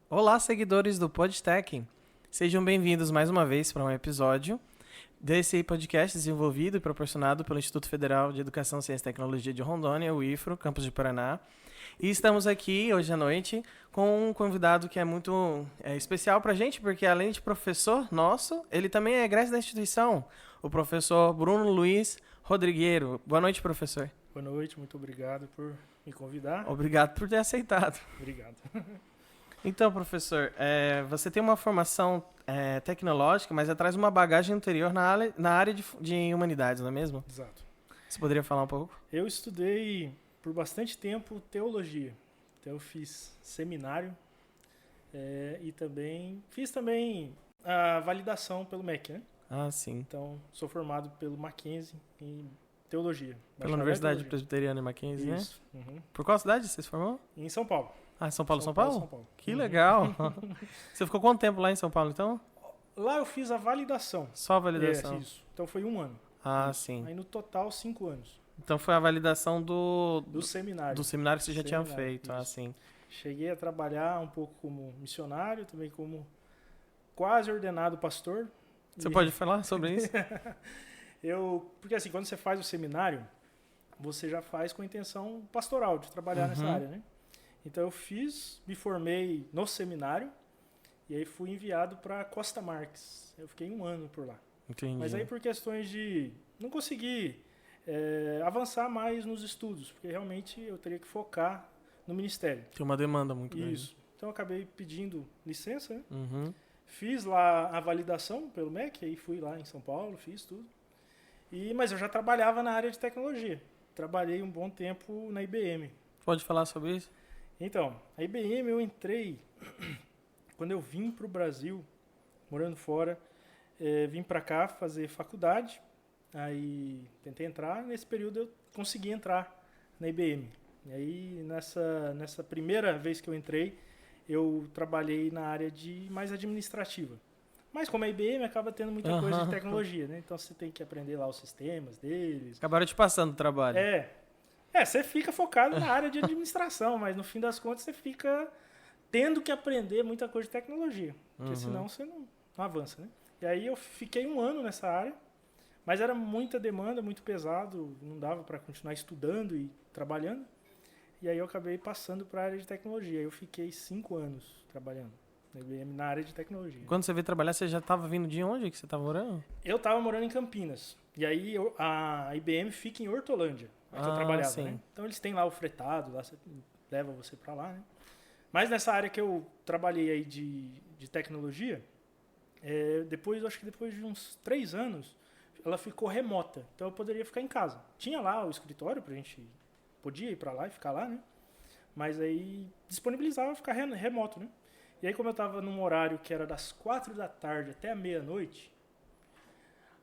Olá, seguidores do PodTech. Sejam bem-vindos mais uma vez para um episódio desse podcast desenvolvido e proporcionado pelo Instituto Federal de Educação, Ciência e Tecnologia de Rondônia, o IFRO, campus de Paraná. E estamos aqui hoje à noite com um convidado que é muito especial para a gente, porque além de professor nosso, ele também é egresso da instituição, o professor Bruno Luiz Rodrigueiro. Boa noite, professor. Boa noite, muito obrigado por me convidar. Obrigado por ter aceitado. Obrigado. Então, professor, você tem uma formação tecnológica, mas traz uma bagagem anterior na área de humanidades, não é mesmo? Exato. Você poderia falar um pouco? Eu estudei por bastante tempo teologia. Então eu fiz seminário e fiz a validação pelo MEC, né? Ah, sim. Então sou formado pelo Mackenzie em teologia. Pela Universidade Presbiteriana de Mackenzie, Isso. né? Uhum. Por qual cidade você se formou? Em São Paulo. Ah, São Paulo? São Paulo. Que legal. Você ficou quanto tempo lá em São Paulo, então? Lá eu fiz a validação. Só a validação? Isso. Então foi 1 ano. Ah, isso. Sim. Aí no total 5 anos. Então foi a validação do seminário. Do seminário que você já tinha feito. Isso. Ah, sim. Cheguei a trabalhar um pouco como missionário, também como quase ordenado pastor. Você pode falar sobre isso? Porque assim, quando você faz o seminário, você já faz com a intenção pastoral, de trabalhar nessa área, né? Então eu me formei no seminário e aí fui enviado para Costa Marques. Eu fiquei 1 ano por lá. Entendi. Mas aí por questões de não conseguir avançar mais nos estudos, porque realmente eu teria que focar no ministério. Tem uma demanda muito grande. Isso. Então eu acabei pedindo licença, né? Uhum. Fiz lá a validação pelo MEC, aí fui lá em São Paulo, fiz tudo. Mas eu já trabalhava na área de tecnologia. Trabalhei um bom tempo na IBM. Pode falar sobre isso? Então, a IBM eu entrei quando eu vim para o Brasil, morando fora, vim para cá fazer faculdade, aí tentei entrar, nesse período eu consegui entrar na IBM. E aí nessa primeira vez que eu entrei, eu trabalhei na área mais administrativa. Mas como a IBM acaba tendo muita coisa de tecnologia, né? Então você tem que aprender lá os sistemas deles. Acabaram te passando o trabalho. Você fica focado na área de administração, mas no fim das contas você fica tendo que aprender muita coisa de tecnologia, porque senão você não avança, né? E aí eu fiquei 1 ano nessa área, mas era muita demanda, muito pesado, não dava para continuar estudando e trabalhando. E aí eu acabei passando para a área de tecnologia. Eu fiquei 5 anos trabalhando na área de tecnologia. Quando você veio trabalhar, você já estava vindo de onde que você estava morando? Eu estava morando em Campinas. E aí a IBM fica em Hortolândia, que eu trabalhava, sim. né? Então eles têm lá o fretado, lá leva você para lá, né? Mas nessa área que eu trabalhei aí de tecnologia, acho que depois de uns 3 anos, ela ficou remota. Então eu poderia ficar em casa. Tinha lá o escritório pra gente, podia ir para lá e ficar lá, né? Mas aí disponibilizava ficar remoto, né? E aí como eu estava num horário que era das 4 da tarde até a meia-noite,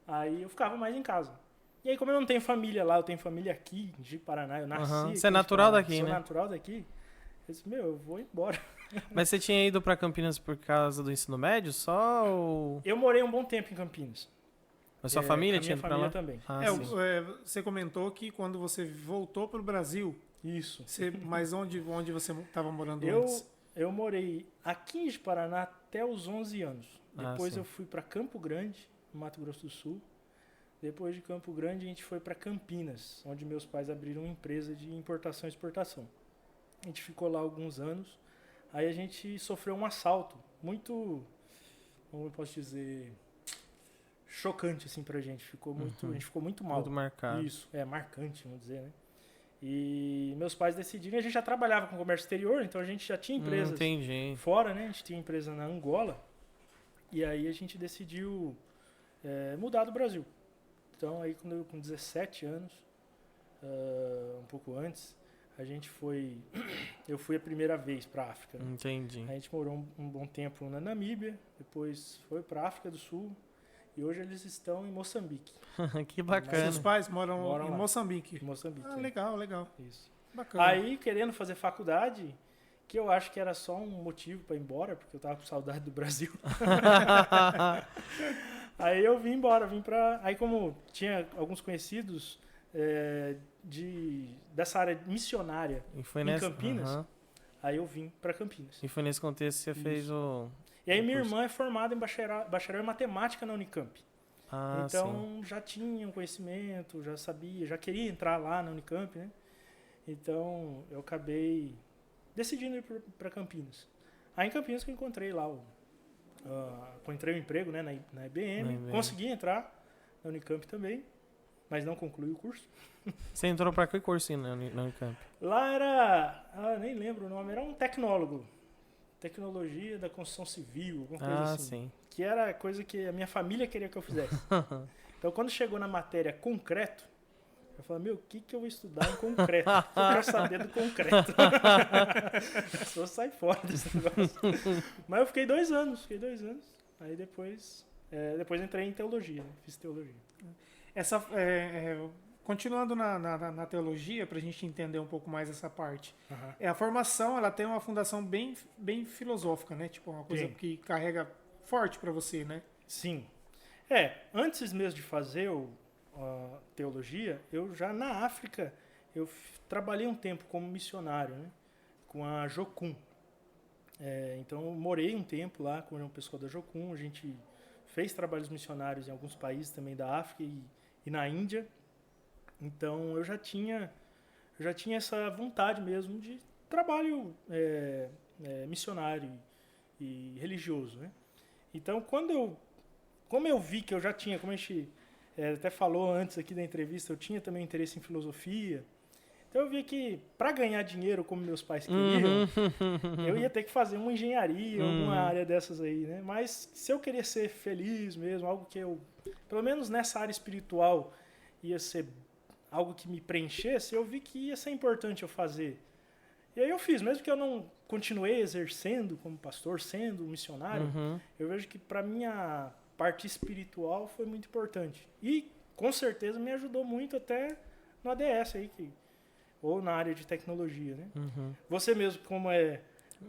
aí eu ficava mais em casa. E aí como eu não tenho família lá, eu tenho família aqui, de Paraná, eu nasci aqui. Você é natural daqui, né? Sou natural daqui. Eu disse, eu vou embora. Mas você tinha ido para Campinas por causa do ensino médio só ou... Eu morei um bom tempo em Campinas. Mas sua família tinha ido para lá? Também. Você comentou que quando você voltou para o Brasil... Isso. Mas onde você estava morando antes? Eu morei aqui em Paraná até os 11 anos. Depois eu fui para Campo Grande, no Mato Grosso do Sul. Depois de Campo Grande, a gente foi para Campinas, onde meus pais abriram uma empresa de importação e exportação. A gente ficou lá alguns anos. Aí a gente sofreu um assalto muito, como eu posso dizer, chocante assim pra gente. A gente ficou muito mal. Muito marcado. Isso, marcante, vamos dizer, né? E meus pais decidiram, a gente já trabalhava com comércio exterior, então a gente já tinha empresas fora, né? A gente tinha empresa na Angola. E aí a gente decidiu mudar do Brasil. Então aí quando eu com 17 anos, um pouco antes, eu fui a primeira vez para a África. Né? Entendi. A gente morou um bom tempo na Namíbia, depois foi para a África do Sul e hoje eles estão em Moçambique. Que bacana. Seus pais moram em lá. Moçambique. Moçambique. Legal, legal. Isso. Bacana. Aí, querendo fazer faculdade, que eu acho que era só um motivo para ir embora, porque eu tava com saudade do Brasil. Aí eu vim embora, Aí como tinha alguns conhecidos dessa área missionária em Campinas, aí eu vim para Campinas. E foi nesse contexto que você fez o... E aí minha irmã é formada em bacharel em matemática na Unicamp. Então já tinha um conhecimento, já sabia, já queria entrar lá na Unicamp, né? Então eu acabei decidindo ir para Campinas. Aí em Campinas que eu encontrei lá encontrei um emprego, né, na IBM, consegui entrar na Unicamp também, mas não concluí o curso. Você entrou para que curso na Unicamp? Lá era, nem lembro o nome, era um tecnólogo, tecnologia da construção civil, alguma coisa assim. Sim. Que era coisa que a minha família queria que eu fizesse. Então quando chegou na matéria concreto, eu falei, o que eu vou estudar em concreto? Eu quero saber do concreto. Só sai fora desse negócio. Mas eu fiquei 2 anos. Aí depois entrei em teologia, né? Fiz teologia. Continuando na teologia, para a gente entender um pouco mais essa parte. A formação, ela tem uma fundação bem, bem filosófica, né? Tipo, uma coisa que carrega forte para você, né? Sim. Antes mesmo de fazer a teologia, eu já na África, eu trabalhei um tempo como missionário, né? Com a Jocum. Então eu morei um tempo lá com o pessoal da Jocum, a gente fez trabalhos missionários em alguns países também da África e na Índia. Então eu já tinha essa vontade mesmo de trabalho missionário e religioso, né? Então como eu vi que eu já tinha, como a gente até falou antes aqui da entrevista, eu tinha também interesse em filosofia. Então eu vi que para ganhar dinheiro como meus pais queriam, eu ia ter que fazer uma engenharia, alguma área dessas aí, né? Mas se eu queria ser feliz mesmo, algo que eu, pelo menos nessa área espiritual, ia ser algo que me preenchesse, eu vi que ia ser importante eu fazer. E aí eu fiz, mesmo que eu não continuei exercendo como pastor, sendo missionário, eu vejo que para minha parte espiritual foi muito importante. E com certeza me ajudou muito até no ADS aí, ou na área de tecnologia, né? Você mesmo, como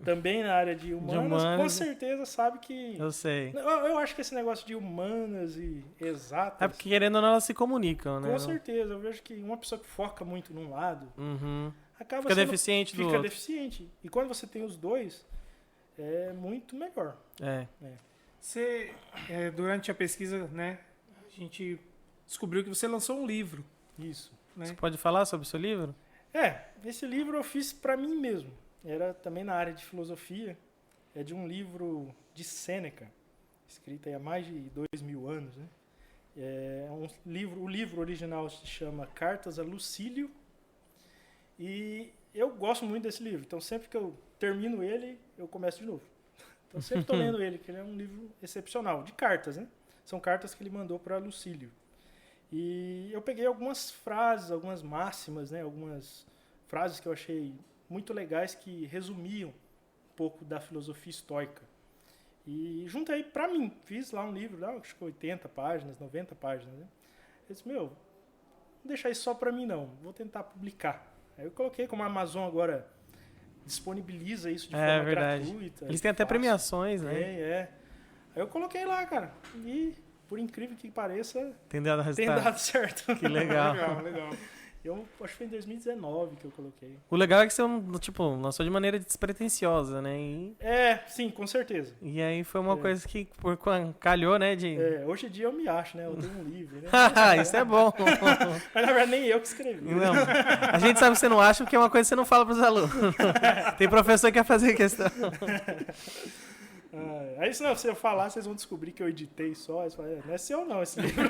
também na área de humanas, com certeza sabe que... Eu sei. Eu acho que esse negócio de humanas e exatas... É porque querendo ou não, elas se comunicam, né? Com certeza. Eu vejo que uma pessoa que foca muito num lado, acaba fica deficiente do outro. Fica deficiente. E quando você tem os dois, é muito melhor. Você, durante a pesquisa, né, a gente descobriu que você lançou um livro. Isso. Né? Você pode falar sobre o seu livro? Esse livro eu fiz para mim mesmo. Era também na área de filosofia. É de um livro de Sêneca, escrito há mais de 2000 anos. Né? O livro original se chama Cartas a Lucílio. E eu gosto muito desse livro. Então sempre que eu termino ele, eu começo de novo. Então eu sempre estou lendo ele, que ele é um livro excepcional, de cartas, né? São cartas que ele mandou para Lucílio. E eu peguei algumas frases, algumas máximas, né? Algumas frases que eu achei muito legais que resumiam um pouco da filosofia estoica. E juntei para mim, fiz lá um livro, acho que 80 páginas, 90 páginas, né? Eu disse, não deixar isso só para mim não, vou tentar publicar. Aí eu coloquei, como a Amazon agora disponibiliza isso de forma gratuita. Eles têm até premiações, né? Aí eu coloquei lá, cara, e por incrível que pareça, tem dado resultado. Tem dado certo. Que legal. legal. Eu acho que foi em 2019 que eu coloquei. O legal é que você, lançou de maneira despretensiosa, né? Sim, com certeza. E aí foi uma coisa que calhou, né? Hoje em dia eu me acho, né? Eu tenho um livro, né? Isso é bom. Mas na verdade nem eu que escrevi. Não. A gente sabe que você não acha porque é uma coisa que você não fala pros alunos. Tem professor que quer fazer questão. Aí se eu falar, vocês vão descobrir que eu editei só. Eles falam, não é seu não esse livro.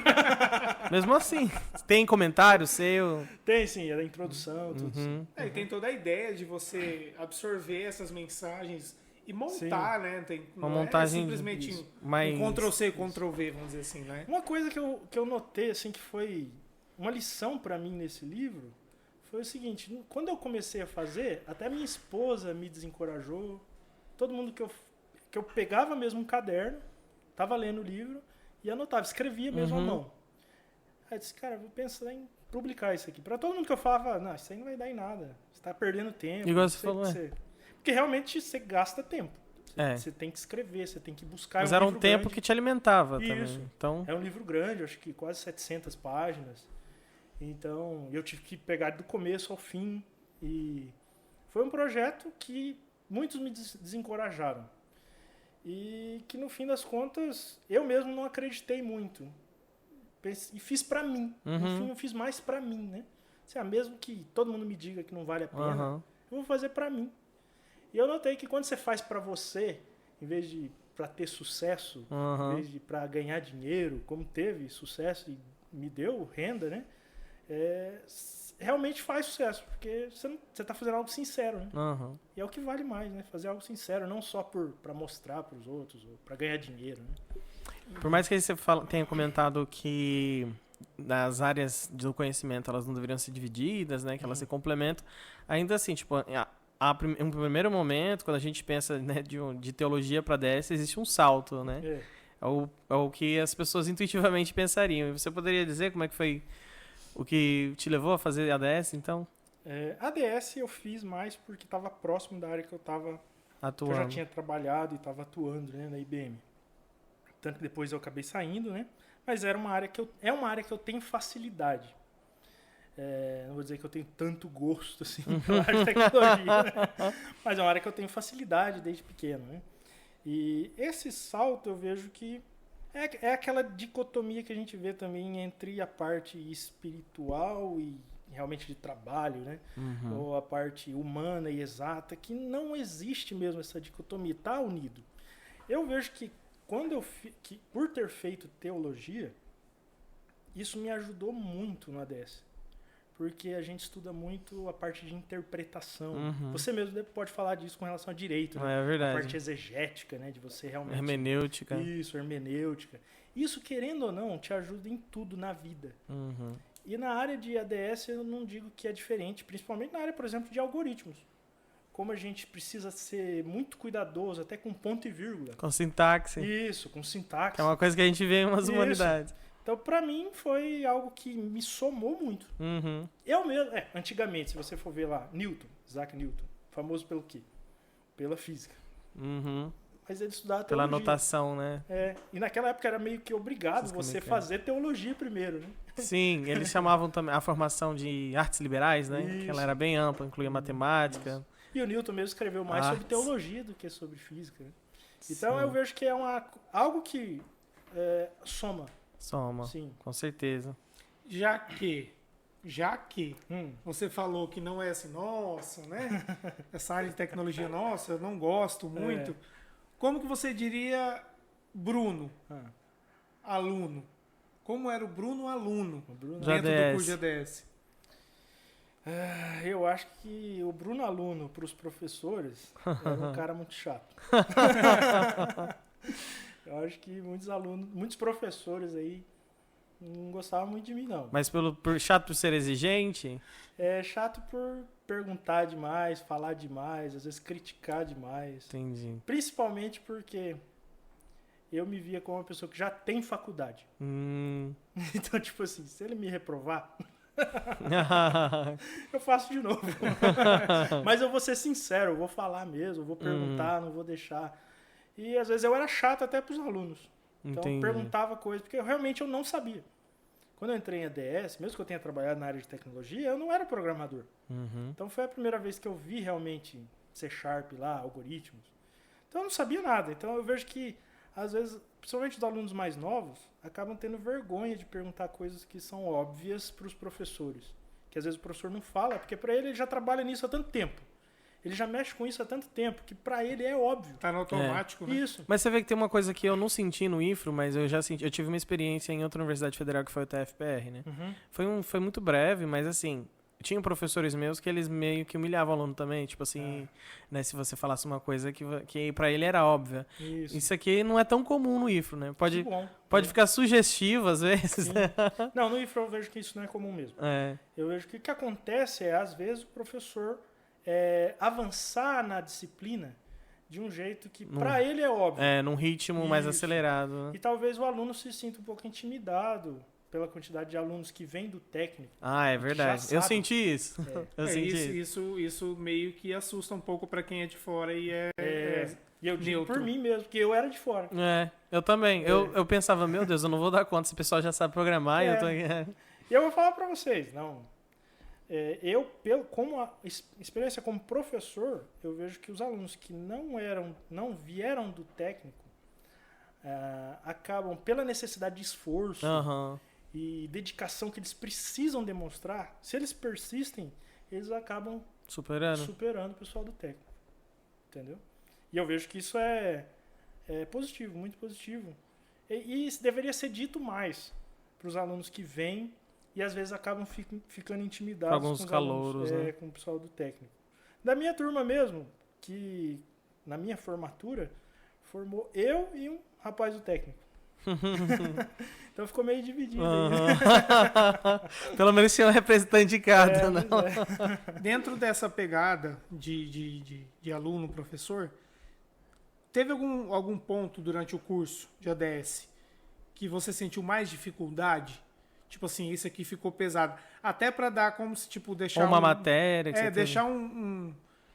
Mesmo assim, tem comentário seu? Tem sim, é da introdução, tudo. E tem toda a ideia de você absorver essas mensagens e montar, né? Uma montagem simplesmente mais... um Ctrl-C, Ctrl-V, vamos dizer assim, né? Uma coisa que eu notei, assim, que foi uma lição para mim nesse livro, foi o seguinte, quando eu comecei a fazer, até minha esposa me desencorajou, todo mundo que eu pegava mesmo um caderno, tava lendo o livro e anotava, escrevia mesmo à mão. Aí eu disse, cara, vou pensar em publicar isso aqui. Para todo mundo que eu falava, não, isso aí não vai dar em nada. Você tá perdendo tempo. Igual você falou, Porque realmente você gasta tempo. É. Você tem que escrever, você tem que buscar. Mas era um tempo grande. que te alimentava Isso. também. Então... É um livro grande, acho que quase 700 páginas. Então, eu tive que pegar do começo ao fim. E foi um projeto que muitos me desencorajaram. E que, no fim das contas, eu mesmo não acreditei muito. E fiz pra mim. No fim, eu fiz mais pra mim, né? Assim, mesmo que todo mundo me diga que não vale a pena, eu vou fazer pra mim. E eu notei que quando você faz pra você, em vez de pra ter sucesso, em vez de pra ganhar dinheiro, como teve sucesso e me deu renda, né? Realmente faz sucesso, porque você tá fazendo algo sincero, né? E é o que vale mais, né? Fazer algo sincero, não só pra mostrar pros outros, ou pra ganhar dinheiro, né? Por mais que você tenha comentado que as áreas do conhecimento elas não deveriam ser divididas, né? Que elas se complementam, ainda assim, tipo, em um primeiro momento, quando a gente pensa, né, de teologia para DS, existe um salto, né? É o que as pessoas intuitivamente pensariam. E você poderia dizer como é que foi o que te levou a fazer ADS, então? ADS eu fiz mais porque estava próximo da área que eu estava atuando. Eu já tinha trabalhado e estava atuando, né, na IBM. Tanto que depois eu acabei saindo, né? Mas é uma área que eu tenho facilidade. Não vou dizer que eu tenho tanto gosto assim pela área de tecnologia, né? Mas é uma área que eu tenho facilidade desde pequeno, né? E esse salto eu vejo que é aquela dicotomia que a gente vê também entre a parte espiritual e realmente de trabalho, né? Ou a parte humana e exata, que não existe mesmo essa dicotomia, está unido. Eu vejo que por ter feito teologia, isso me ajudou muito no ADS. Porque a gente estuda muito a parte de interpretação. Você mesmo pode falar disso com relação a direito, né? É verdade. A parte exegética, né? De você realmente... Hermenêutica. Isso, hermenêutica. Isso, querendo ou não, te ajuda em tudo na vida. E na área de ADS eu não digo que é diferente, principalmente na área, por exemplo, de algoritmos. Como a gente precisa ser muito cuidadoso, até com ponto e vírgula. Com sintaxe. Isso, com sintaxe. Que é uma coisa que a gente vê em umas humanidades. Então, pra mim, foi algo que me somou muito. Eu mesmo, antigamente, se você for ver lá, Isaac Newton, famoso pelo quê? Pela física. Mas ele estudava teologia. Pela notação, né? E naquela época era meio que obrigado você fazer teologia primeiro, né? Sim, eles chamavam também a formação de artes liberais, né? Isso. Que ela era bem ampla, incluía matemática. Isso. E o Newton mesmo escreveu mais sobre teologia do que sobre física, né? Então eu vejo que é algo que soma. Soma, sim, com certeza. Já que você falou que não é assim, nossa, né? Essa área de tecnologia, nossa, eu não gosto muito. Como que você diria Bruno, aluno? Como era o Bruno aluno dentro do curso de ADS? Eu acho que o Bruno aluno para os professores era um cara muito chato. Eu acho que muitos professores aí não gostavam muito de mim, não. Mas chato por ser exigente? Chato por perguntar demais, falar demais, às vezes criticar demais. Entendi. Principalmente porque eu me via como uma pessoa que já tem faculdade. Então, tipo assim, se ele me reprovar, eu faço de novo. Mas eu vou ser sincero, eu vou falar mesmo, eu vou perguntar, não vou deixar. E às vezes eu era chato até para os alunos. Então eu perguntava coisas, porque eu não sabia. Quando eu entrei em ADS, mesmo que eu tenha trabalhado na área de tecnologia, eu não era programador. Então foi a primeira vez que eu vi realmente C# lá, algoritmos. Então eu não sabia nada. Então eu vejo que, às vezes, principalmente os alunos mais novos, acabam tendo vergonha de perguntar coisas que são óbvias para os professores. Que às vezes o professor não fala, porque para ele já trabalha nisso há tanto tempo. Ele já mexe com isso há tanto tempo, que pra ele é óbvio. Tá no automático, né? Isso. Mas você vê que tem uma coisa que eu não senti no IFRO, mas eu já senti. Eu tive uma experiência em outra universidade federal que foi o TFPR, né? Foi muito breve, mas assim, tinha professores meus que eles meio que humilhavam o aluno também. Tipo assim, né? Se você falasse uma coisa que pra ele era óbvia. Isso aqui não é tão comum no IFRO, né? Pode ficar sugestivo às vezes. Né? Não, no IFRO eu vejo que isso não é comum mesmo. Eu vejo que o que acontece às vezes, o professor avançar na disciplina de um jeito que para ele é óbvio. Num ritmo mais acelerado. Né? E talvez o aluno se sinta um pouco intimidado pela quantidade de alunos que vêm do técnico. Ah, é verdade. Eu senti isso. Eu senti Isso meio que assusta um pouco para quem é de fora e E eu digo neutro. por mim mesmo, porque eu era de fora. Eu também. Eu pensava, meu Deus, eu não vou dar conta, esse pessoal já sabe programar e eu tô aqui. E eu vou falar para vocês, como a experiência como professor, eu vejo que os alunos que não vieram do técnico, acabam, pela necessidade de esforço e dedicação que eles precisam demonstrar, se eles persistem, eles acabam superando o pessoal do técnico. Entendeu? E eu vejo que isso é positivo, muito positivo. E isso deveria ser dito mais para os alunos que vêm e às vezes acabam ficando intimidados alguns com os calouros, alunos, com o pessoal do técnico. Da minha turma mesmo, que na minha formatura, formou eu e um rapaz do técnico. Então ficou meio dividido. Pelo menos tinha um representante de cada, né? Dentro dessa pegada de aluno, professor, teve algum ponto durante o curso de ADS que você sentiu mais dificuldade? Tipo assim, isso aqui ficou pesado. Até para dar como se, tipo, deixar uma matéria que você deixar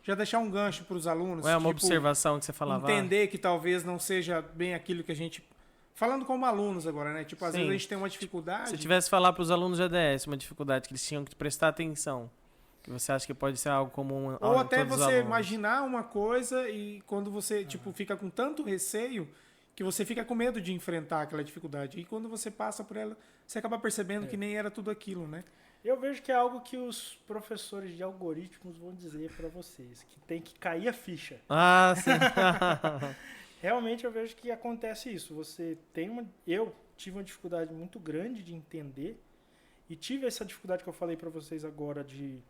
já deixar um gancho para os alunos. Ou uma observação que você falava. Entender que talvez não seja bem aquilo que a gente... Falando como alunos agora, né? Tipo, às vezes a gente tem uma dificuldade... Se tivesse falar para os alunos de ADS uma dificuldade que eles tinham que prestar atenção, que você acha que pode ser algo comum... Ou até você imaginar uma coisa e quando você tipo, fica com tanto receio que você fica com medo de enfrentar aquela dificuldade. E quando você passa por ela, você acaba percebendo que nem era tudo aquilo, né? Eu vejo que é algo que os professores de algoritmos vão dizer para vocês, que tem que cair a ficha. Ah, sim. Realmente eu vejo que acontece isso. Eu tive uma dificuldade muito grande de entender e tive essa dificuldade que eu falei para vocês agora de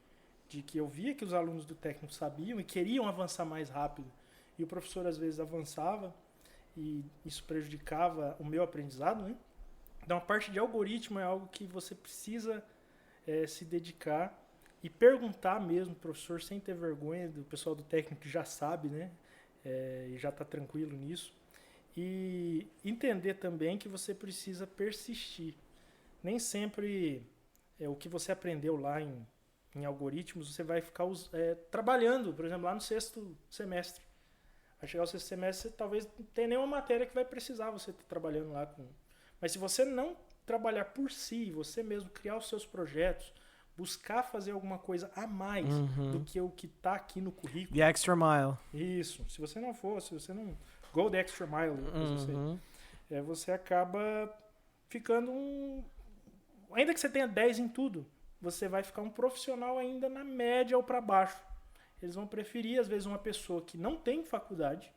que eu via que os alunos do técnico sabiam e queriam avançar mais rápido. E o professor às vezes avançava e isso prejudicava o meu aprendizado, né? Então a parte de algoritmo é algo que você precisa se dedicar e perguntar mesmo pro professor sem ter vergonha do pessoal do técnico que já sabe, né? E já está tranquilo nisso. E entender também que você precisa persistir. Nem sempre o que você aprendeu lá em algoritmos você vai ficar trabalhando, por exemplo, lá no 6º semestre. Vai chegar o 6º semestre, você talvez não tenha nenhuma matéria que vai precisar você estar trabalhando lá com. Mas se você não trabalhar por si, você mesmo criar os seus projetos, buscar fazer alguma coisa a mais do que o que está aqui no currículo. The extra mile. Isso. Se você não go the extra mile, você acaba ficando ainda que você tenha 10 em tudo, você vai ficar um profissional ainda na média ou para baixo. Eles vão preferir, às vezes, uma pessoa que não tem faculdade,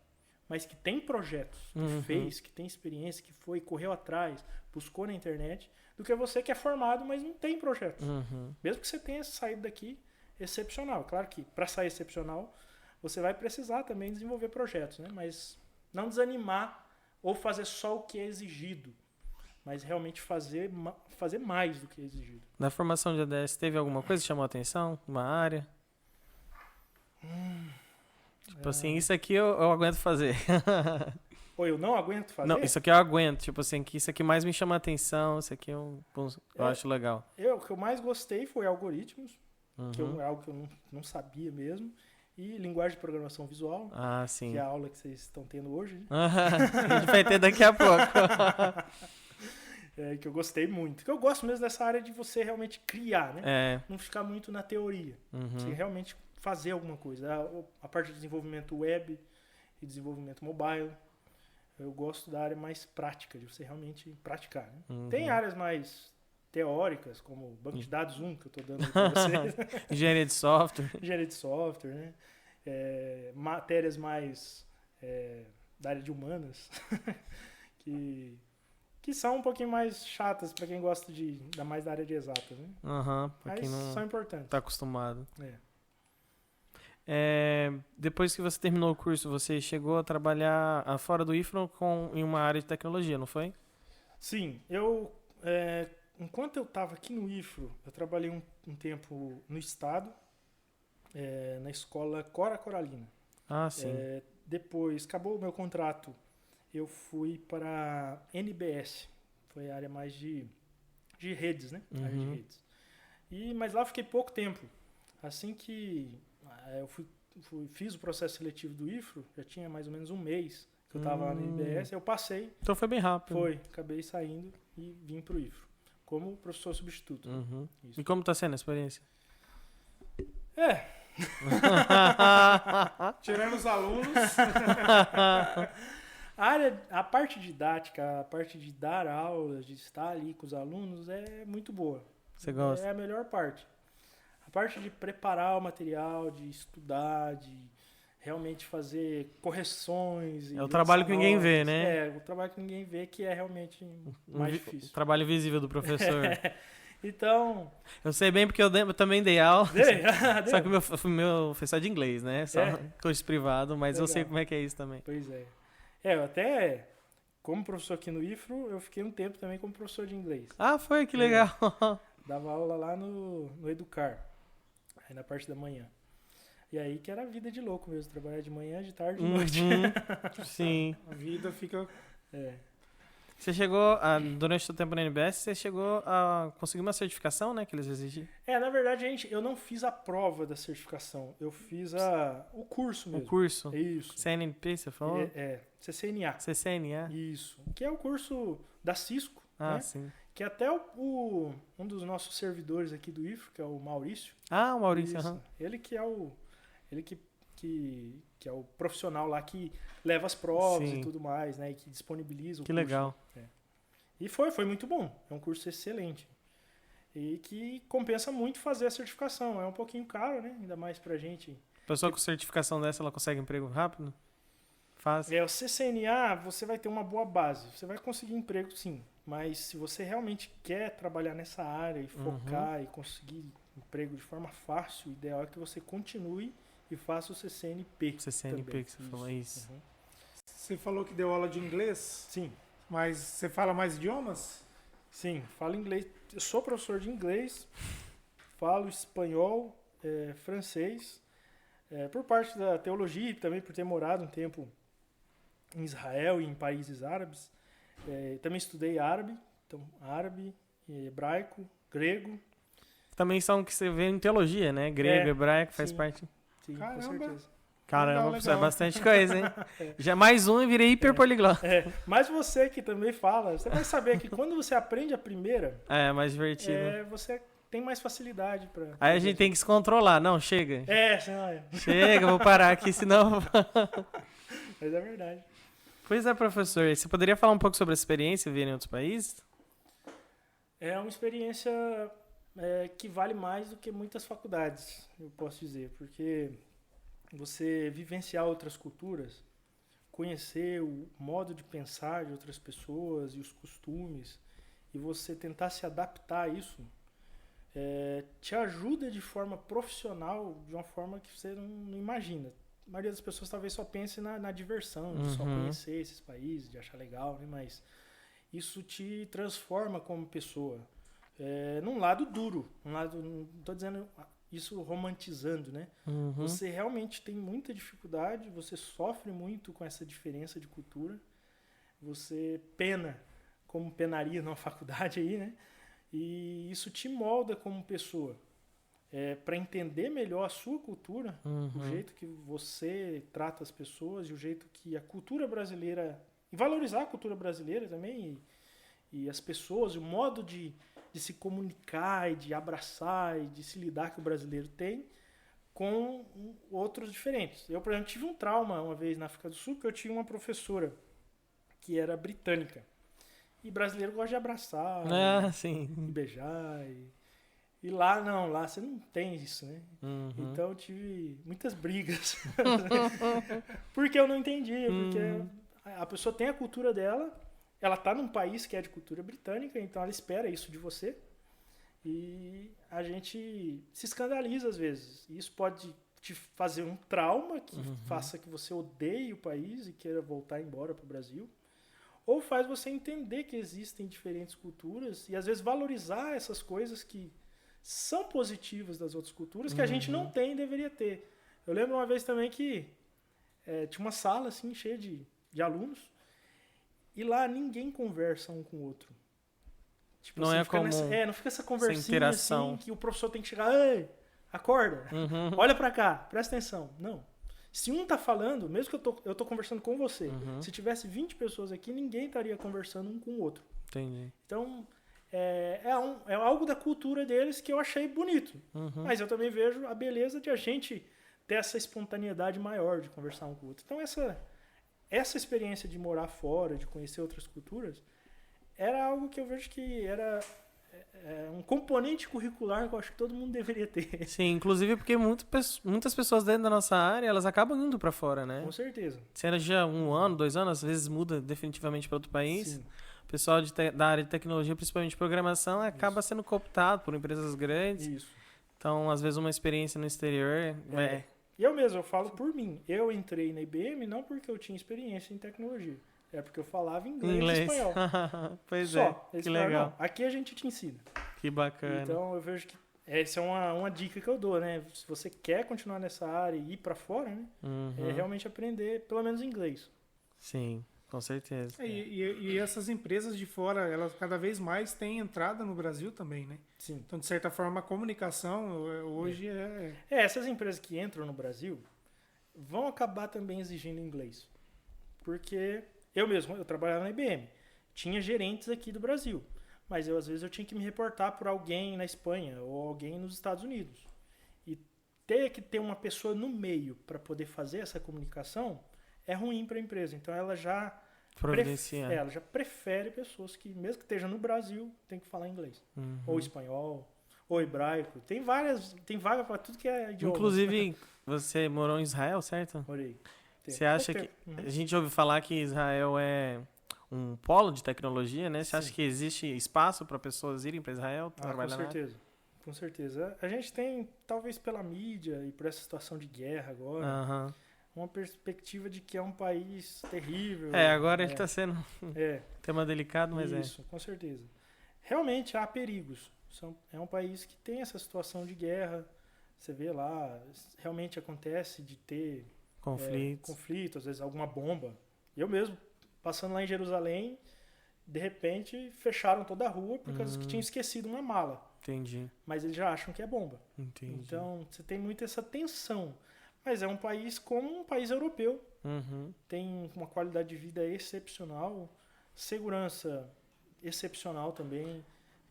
mas que tem projetos, que fez, que tem experiência, que correu atrás, buscou na internet, do que você que é formado, mas não tem projetos. Mesmo que você tenha saído daqui excepcional. Claro que para sair excepcional, você vai precisar também desenvolver projetos, né? Mas não desanimar ou fazer só o que é exigido, mas realmente fazer mais do que é exigido. Na formação de ADS, teve alguma coisa que chamou a atenção? Uma área? Tipo assim, isso aqui eu aguento fazer. Ou eu não aguento fazer? Não, isso aqui eu aguento. Tipo assim, que isso aqui mais me chama a atenção, isso aqui eu acho legal. O que eu mais gostei foi algoritmos, que é algo que eu não sabia mesmo, e linguagem de programação visual, sim. que é a aula que vocês estão tendo hoje. Né? A gente vai ter daqui a pouco. Que eu gostei muito. Que eu gosto mesmo dessa área de você realmente criar, né? Não ficar muito na teoria. Você realmente fazer alguma coisa. A parte de desenvolvimento web e desenvolvimento mobile. Eu gosto da área mais prática, de você realmente praticar. Né? Tem áreas mais teóricas, como banco de dados que eu estou dando para vocês. Engenharia de software. Engenharia de software, né? Matérias mais da área de humanas, que são um pouquinho mais chatas para quem gosta mais da área de exatas. Né? Pra quem não são importantes. Está acostumado. Depois que você terminou o curso, você chegou a trabalhar fora do IFRO em uma área de tecnologia, não foi? Sim. Enquanto eu estava aqui no IFRO, eu trabalhei um tempo no estado, na escola Cora Coralina. Sim. Depois, acabou o meu contrato, eu fui para NBS. Foi a área mais de de redes, né? Área de redes. Mas lá eu fiquei pouco tempo. Assim que eu fiz o processo seletivo do IFRO, já tinha mais ou menos um mês que eu estava lá no IBS, eu passei. Então foi bem rápido. Acabei saindo e vim para o IFRO, como professor substituto. E como está sendo a experiência? Tirando os alunos. A parte didática, a parte de dar aulas, de estar ali com os alunos é muito boa. Você gosta? É a melhor parte. A parte de preparar o material, de estudar, de realmente fazer correções. É o trabalho que ninguém vê, né? É, o trabalho que ninguém vê que é realmente mais difícil. O trabalho visível do professor. Então... Eu sei bem porque eu também dei aula. Só que o meu foi só de inglês, né? Só curso privado, mas legal. Eu sei como é que é isso também. Pois é. Eu até, como professor aqui no IFRO, eu fiquei um tempo também como professor de inglês. Ah, foi? Que legal. Dava aula lá no Educar, aí na parte da manhã. E aí que era a vida de louco mesmo, trabalhar de manhã, de tarde, de noite. Sim. A vida fica... Você chegou, durante o seu tempo na NBS, você chegou a conseguir uma certificação, né, que eles exigiam? Na verdade, eu não fiz a prova da certificação, eu fiz o curso mesmo. O curso? Isso. CNP, você falou? CCNA. CCNA? Isso. Que é o curso da Cisco, né? Sim. Que até um dos nossos servidores aqui do IFRO, que é o Maurício. Ah, o Maurício. Ele que é que é o profissional lá que leva as provas e tudo mais, né? E que disponibiliza o curso. Que legal. E foi muito bom. É um curso excelente. E que compensa muito fazer a certificação. É um pouquinho caro, né? Ainda mais pra gente. A pessoa com certificação dessa, ela consegue emprego rápido? Fácil? O CCNA, você vai ter uma boa base. Você vai conseguir emprego, sim. Mas se você realmente quer trabalhar nessa área e focar e conseguir emprego de forma fácil, o ideal é que você continue e faça o CCNP. CCNP também. que você falou isso. Você falou que deu aula de inglês? Sim. Mas você fala mais idiomas? Sim, falo inglês. Eu sou professor de inglês, falo espanhol, francês, por parte da teologia e também por ter morado um tempo em Israel e em países árabes. Também estudei árabe, então árabe, hebraico, grego. Também são que você vê em teologia, né? Grego, hebraico, faz parte. Sim, caramba. com certeza. Caramba, legal. É bastante coisa, hein? Já mais um e virei hiperpoliglota. Mas você que também fala, você vai saber que quando você aprende a primeira... É mais divertido. Você tem mais facilidade para... Aí a gente tem que se controlar. Não, chega. Senão... Chega, vou parar aqui, senão... Mas é verdade. Pois é, professor. Você poderia falar um pouco sobre a experiência vir em outros países? É uma experiência que vale mais do que muitas faculdades, eu posso dizer. Porque você vivenciar outras culturas, conhecer o modo de pensar de outras pessoas e os costumes, e você tentar se adaptar a isso, te ajuda de forma profissional, de uma forma que você não imagina. A maioria das pessoas talvez só pense na diversão, de só conhecer esses países, de achar legal, né? Mas isso te transforma como pessoa. Num lado duro, não estou dizendo isso romantizando, né? Você realmente tem muita dificuldade, você sofre muito com essa diferença de cultura, você pena, como penaria numa faculdade aí, né? E isso te molda como pessoa. Para entender melhor a sua cultura, o jeito que você trata as pessoas e o jeito que a cultura brasileira... E valorizar a cultura brasileira também e as pessoas, o modo de se comunicar e de abraçar e de se lidar que o brasileiro tem com outros diferentes. Eu, por exemplo, tive um trauma uma vez na África do Sul, que eu tinha uma professora que era britânica. E brasileiro gosta de abraçar, sim. E beijar. E lá não, lá você não tem isso, né? Então eu tive muitas brigas. Porque eu não entendia, porque a pessoa tem a cultura dela, ela está num país que é de cultura britânica, então ela espera isso de você. E a gente se escandaliza às vezes. E isso pode te fazer um trauma que faça que você odeie o país e queira voltar embora para o Brasil. Ou faz você entender que existem diferentes culturas e às vezes valorizar essas coisas que são positivas das outras culturas que a gente não tem e deveria ter. Eu lembro uma vez também que tinha uma sala assim, cheia de alunos e lá ninguém conversa um com o outro. Tipo, Não assim, é fica como não fica essa conversinha interação. assim que o professor tem que chegar, ei, acorda, olha pra cá, presta atenção. Não. Se um tá falando, mesmo que eu tô conversando com você, se tivesse 20 pessoas aqui, ninguém estaria conversando um com o outro. Entendi. Então, é algo da cultura deles que eu achei bonito. Mas eu também vejo a beleza de a gente ter essa espontaneidade maior de conversar um com o outro. Então, essa experiência de morar fora, de conhecer outras culturas, era algo que eu vejo que era um componente curricular que eu acho que todo mundo deveria ter. Sim, inclusive porque muitas pessoas dentro da nossa área, elas acabam indo pra fora, né? Com certeza. Seja 1 ano, 2 anos, às vezes muda definitivamente para outro país. Sim. O pessoal da área de tecnologia, principalmente programação, acaba sendo cooptado por empresas grandes. Isso. Então, às vezes, uma experiência no exterior E eu falo por mim. Eu entrei na IBM não porque eu tinha experiência em tecnologia. É porque eu falava inglês e espanhol. Pois Só. que legal. Não. Aqui a gente te ensina. Que bacana. Então eu vejo que essa é uma dica que eu dou, né? Se você quer continuar nessa área e ir pra fora, né? É realmente aprender pelo menos inglês. Sim, com certeza. E essas empresas de fora, elas cada vez mais têm entrada no Brasil também, né? Sim. Então, de certa forma, a comunicação hoje essas empresas que entram no Brasil vão acabar também exigindo inglês. Porque eu trabalhava na IBM. Tinha gerentes aqui do Brasil. Mas às vezes eu tinha que me reportar por alguém na Espanha ou alguém nos Estados Unidos. E ter que ter uma pessoa no meio para poder fazer essa comunicação é ruim para a empresa. Então ela já prefere pessoas que, mesmo que estejam no Brasil, tem que falar inglês. Ou espanhol, ou hebraico. Tem vaga para tudo que é idioma. Inclusive, você morou em Israel, certo? Morei. Você acha que... A gente ouve falar que Israel é um polo de tecnologia, né? Você acha que existe espaço para pessoas irem para Israel trabalhar lá? Com certeza. A gente tem, talvez pela mídia e por essa situação de guerra agora, uma perspectiva de que é um país terrível. Agora ele está sendo tema delicado, mas Isso, com certeza. Realmente há perigos. É um país que tem essa situação de guerra. Você vê lá, realmente acontece de ter conflito, às vezes alguma bomba. Eu mesmo, passando lá em Jerusalém, de repente fecharam toda a rua por causa que tinham esquecido uma mala. Entendi. Mas eles já acham que é bomba. Entendi. Então, você tem muito essa tensão. Mas é um país como um país europeu. Tem uma qualidade de vida excepcional, segurança excepcional também.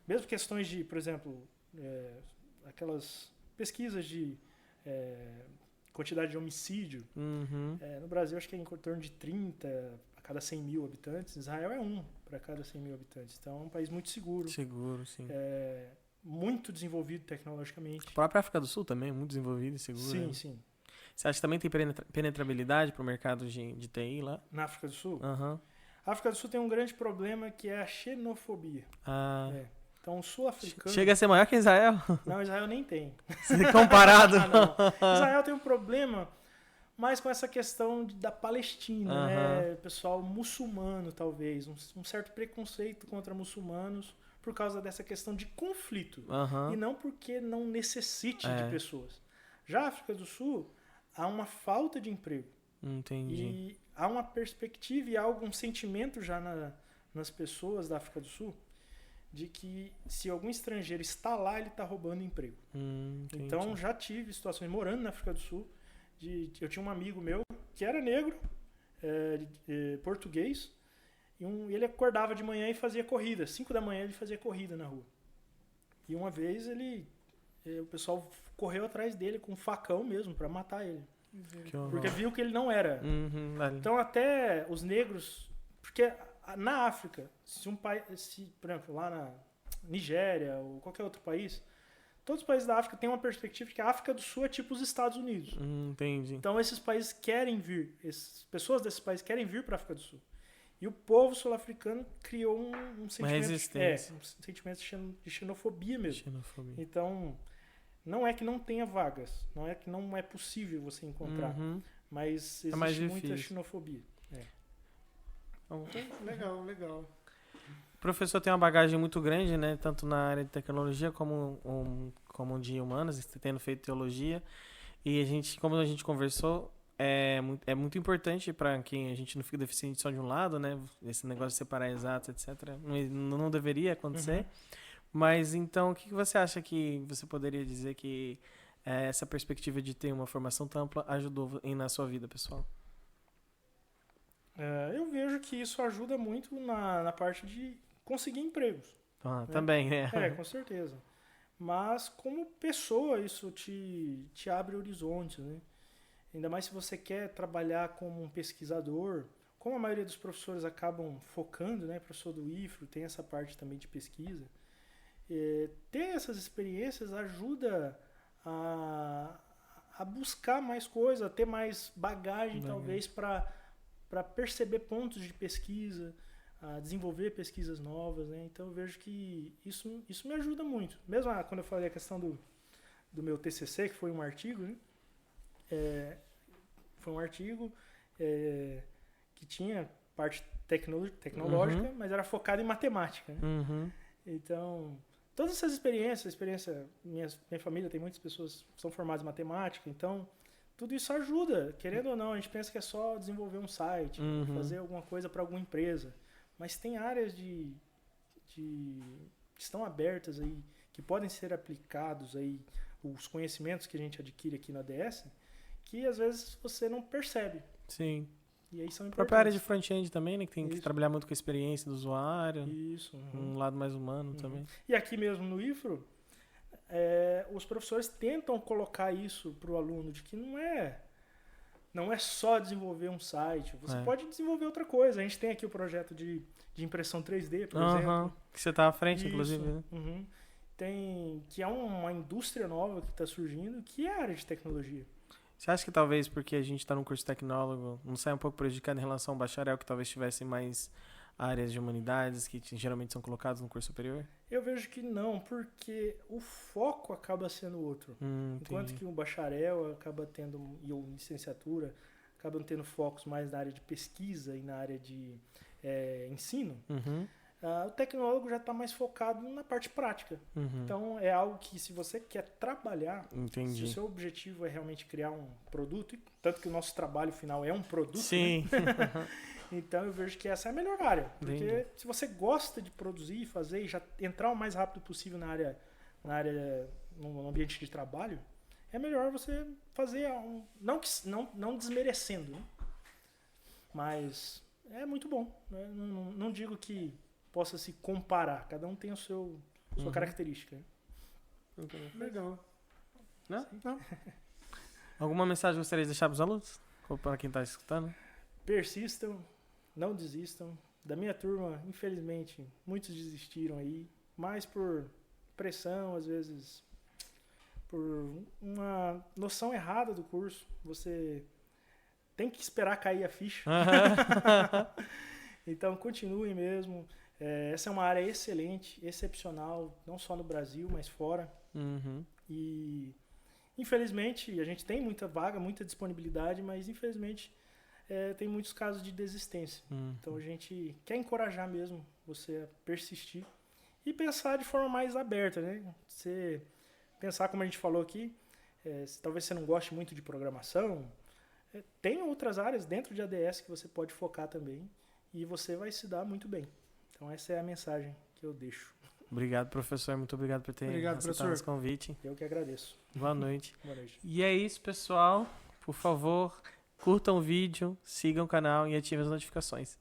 Mesmo questões de, por exemplo, aquelas pesquisas de quantidade de homicídio. No Brasil, acho que é em torno de 30 a cada 100 mil habitantes. Israel é 1 para cada 100 mil habitantes. Então, é um país muito seguro. Seguro, sim. Muito desenvolvido tecnologicamente. A própria África do Sul também é muito desenvolvida e segura. Sim, né? sim. Você acha que também tem penetrabilidade para o mercado de TI lá? Na África do Sul? A África do Sul tem um grande problema que é a xenofobia. Então, o sul-africano... Chega a ser maior que Israel? Não, Israel nem tem. Comparado? Não. Israel tem um problema mais com essa questão da Palestina, né? Pessoal muçulmano, talvez. Um certo preconceito contra muçulmanos por causa dessa questão de conflito. E não porque não necessite de pessoas. Já a África do Sul, há uma falta de emprego. Entendi. E há uma perspectiva e há algum sentimento já nas pessoas da África do Sul de que se algum estrangeiro está lá, ele está roubando emprego. Então, já tive situações morando na África do Sul. Eu tinha um amigo meu que era negro, português, e ele acordava de manhã e fazia corrida. 5 da manhã ele fazia corrida na rua. E uma vez o pessoal correu atrás dele com um facão mesmo para matar ele. Porque viu que ele não era. Então até os negros... Porque na África, por exemplo, lá na Nigéria ou qualquer outro país, todos os países da África têm uma perspectiva de que a África do Sul é tipo os Estados Unidos. Entendi. Então esses países querem vir, pessoas desses países querem vir para a África do Sul. E o povo sul-africano criou um sentimento, resistência. Um sentimento de xenofobia mesmo. Então, não é que não tenha vagas, não é que não é possível você encontrar, mas existe muita xenofobia. Legal. O professor tem uma bagagem muito grande, né? Tanto na área de tecnologia como de humanas, tendo feito teologia. E como a gente conversou, é muito importante para quem a gente não fica deficiente só de um lado, né? Esse negócio de separar exatos, etc. Não deveria acontecer. Mas então, o que você acha que você poderia dizer que essa perspectiva de ter uma formação tão ampla ajudou na sua vida, pessoal? Eu vejo que isso ajuda muito na parte de conseguir empregos. Né? Também, né? Com certeza. Mas como pessoa, isso te abre horizontes, né? Ainda mais se você quer trabalhar como um pesquisador, como a maioria dos professores acabam focando, né? O professor do IFRO tem essa parte também de pesquisa. Ter essas experiências ajuda a buscar mais coisas, a ter mais bagagem, talvez, para perceber pontos de pesquisa, a desenvolver pesquisas novas, né? Então eu vejo que isso me ajuda muito. Mesmo quando eu falei a questão do meu TCC, que foi um artigo, né? Foi um artigo que tinha parte tecnológica, mas era focado em matemática, né? Então, todas essas experiências, minha família tem muitas pessoas que são formadas em matemática, então tudo isso ajuda, querendo ou não. A gente pensa que é só desenvolver um site, fazer alguma coisa para alguma empresa, mas tem áreas que estão abertas aí, que podem ser aplicados aí, os conhecimentos que a gente adquire aqui na ADS, que às vezes você não percebe. Sim. E aí são importantes. A própria área de front-end também, né? Que tem que trabalhar muito com a experiência do usuário. Isso. Um lado mais humano também. E aqui mesmo no IFRO, os professores tentam colocar isso para o aluno, de que não é só desenvolver um site. Você pode desenvolver outra coisa. A gente tem aqui o projeto de impressão 3D, por exemplo. Que você está à frente, isso. Inclusive. Né? Que é uma indústria nova que está surgindo, que é a área de tecnologia. Você acha que talvez porque a gente está num curso tecnólogo, não sai um pouco prejudicado em relação ao bacharel, que talvez tivessem mais áreas de humanidades que geralmente são colocadas no curso superior? Eu vejo que não, porque o foco acaba sendo outro. Enquanto que o bacharel acaba tendo, e a licenciatura, acabam tendo focos mais na área de pesquisa e na área de ensino. O tecnólogo já está mais focado na parte prática. Então, é algo que, se você quer trabalhar, se o seu objetivo é realmente criar um produto, tanto que o nosso trabalho final é um produto, sim. Né? Então, eu vejo que essa é a melhor área. Porque se você gosta de produzir, fazer e já entrar o mais rápido possível na área no ambiente de trabalho, é melhor você fazer não desmerecendo, né? Mas é muito bom. Né? Não digo que possa se comparar. Cada um tem sua característica. Legal. Não? Alguma mensagem gostaria de deixar para os alunos? Ou para quem está escutando? Persistam, não desistam. Da minha turma, infelizmente, muitos desistiram aí, mais por pressão, às vezes por uma noção errada do curso. Você tem que esperar cair a ficha. Então, continue mesmo. Essa é uma área excelente, excepcional, não só no Brasil, mas fora. E, infelizmente, a gente tem muita vaga, muita disponibilidade, mas, infelizmente, tem muitos casos de desistência. Então, a gente quer encorajar mesmo você a persistir e pensar de forma mais aberta, né? Você pensar, como a gente falou aqui, talvez você não goste muito de programação, tem outras áreas dentro de ADS que você pode focar também e você vai se dar muito bem. Então, essa é a mensagem que eu deixo. Obrigado, professor. Muito obrigado por ter aceitado esse convite. Eu que agradeço. Boa noite. Boa noite. E é isso, pessoal. Por favor, curtam o vídeo, sigam o canal e ativem as notificações.